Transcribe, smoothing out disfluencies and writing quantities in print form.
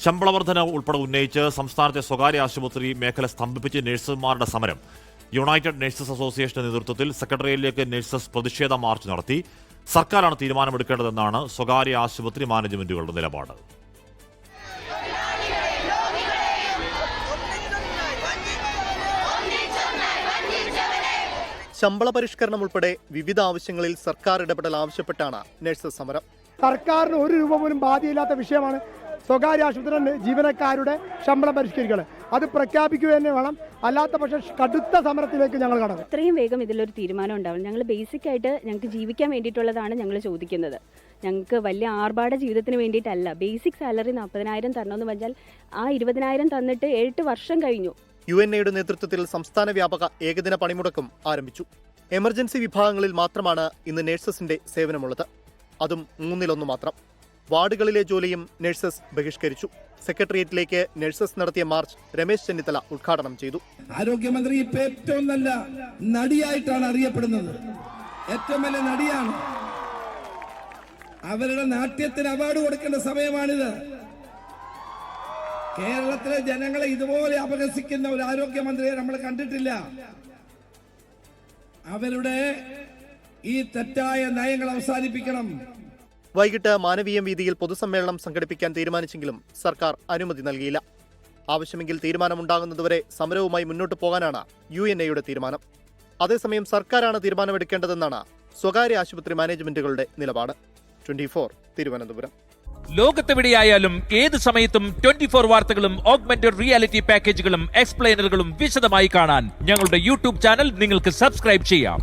ശമ്പള വർധന ഉൾപ്പെടെ ഉന്നയിച്ച് സംസ്ഥാനത്തെ സ്വകാര്യ ആശുപത്രി മേഖല സ്തംഭിപ്പിച്ച് നഴ്സുമാരുടെ സമരം. യുണൈറ്റഡ് നഴ്സസ് അസോസിയേഷന്റെ നേതൃത്വത്തിൽ സെക്രട്ടേറിയറ്റിലേക്ക് നഴ്സസ് പ്രതിഷേധ മാർച്ച് നടത്തി. സർക്കാരാണ് തീരുമാനമെടുക്കേണ്ടതെന്നാണ് സ്വകാര്യ ആശുപത്രി മാനേജ്മെന്റുകളുടെ നിലപാട്. ശമ്പള പരിഷ്കരണം ഉൾപ്പെടെ വിവിധ ആവശ്യങ്ങളിൽ സർക്കാർ ഇടപെടൽ ആവശ്യപ്പെട്ടാണ് നഴ്സസ് സമരം. സർക്കാരിന് ഒരു രൂപ പോലും ബാധ്യതയില്ലാത്ത വിഷയമാണ് സ്വകാര്യ ആശുപത്രി ജീവനക്കാരുടെ ശമ്പളം പരിഷ്കരിക്കണം. അത് പ്രഖ്യാപിക്കുക തന്നെ വേണം, അല്ലാത്ത പക്ഷേ കടുത്ത സമരത്തിലേക്ക് ഞങ്ങൾ കടന്നു. എത്രയും വേഗം ഇതിലൊരു തീരുമാനം ഉണ്ടാവും. ഞങ്ങൾ ബേസിക് ആയിട്ട് ഞങ്ങൾക്ക് ജീവിക്കാൻ വേണ്ടിയിട്ടുള്ളതാണ് ഞങ്ങൾ ചോദിക്കുന്നത്. ഞങ്ങൾക്ക് വലിയ ആർഭാട ജീവിതത്തിന് വേണ്ടിയിട്ടല്ല. ബേസിക് സാലറി 40,000 തരണമെന്ന് പറഞ്ഞാൽ ആ 20,000 തന്നിട്ട് 8 വർഷം കഴിഞ്ഞു. UNAയുടെ നേതൃത്വത്തിൽ സംസ്ഥാന വ്യാപക ഏകദിന പണിമുടക്കും ആരംഭിച്ചു. എമർജൻസി വിഭാഗങ്ങളിൽ മാത്രമാണ് ഇന്ന് നഴ്സസിന്റെ സേവനമുള്ളത്. അതും 1/3 മാത്രം. വാർഡുകളിലെ ജോലിയും നഴ്സസ് ബഹിഷ്കരിച്ചു. സെക്രട്ടേറിയറ്റിലേക്ക് നഴ്സസ് നടത്തിയ മാർച്ച് രമേശ് ചെന്നിത്തല ഉദ്ഘാടനം ചെയ്തു. ആരോഗ്യമന്ത്രി ഇപ്പൊ ഏറ്റവും നല്ല നടിയായിട്ടാണ് അറിയപ്പെടുന്നത്. ഏറ്റവും വലിയ നടിയാണ്. അവരുടെ നാട്യത്തിന് അവാർഡ് കൊടുക്കേണ്ട സമയമാണിത്. കേരളത്തിലെ ജനങ്ങളെ ഇതുപോലെ അപഹസിക്കുന്ന ഒരു ആരോഗ്യമന്ത്രിയെ നമ്മൾ കണ്ടിട്ടില്ല. അവരുടെ ഈ തെറ്റായ നയങ്ങൾ അവസാനിപ്പിക്കണം. വൈകിട്ട് മാനവീയം വീതിയിൽ പൊതുസമ്മേളനം സംഘടിപ്പിക്കാൻ തീരുമാനിച്ചെങ്കിലും സർക്കാർ അനുമതി നൽകിയില്ല. ആവശ്യമെങ്കിൽ തീരുമാനമുണ്ടാകുന്നതുവരെ സമരവുമായി മുന്നോട്ട് പോകാനാണ് UNAയുടെ തീരുമാനം. അതേസമയം സർക്കാരാണ് തീരുമാനമെടുക്കേണ്ടതെന്നാണ് സ്വകാര്യ ആശുപത്രി മാനേജ്മെന്റുകളുടെ നിലപാട്. 24 തിരുവനന്തപുരം. ലോകത്തെവിടെയായാലും ഏത് സമയത്തും 24 വാർത്തകളും ഓഗ്മെന്റഡ് റിയാലിറ്റി പാക്കേജുകളും എക്സ്പ്ലെയിനറുകളും വിശദമായി കാണാൻ ഞങ്ങളുടെ YouTube ചാനൽ നിങ്ങൾക്ക് സബ്സ്ക്രൈബ് ചെയ്യാം.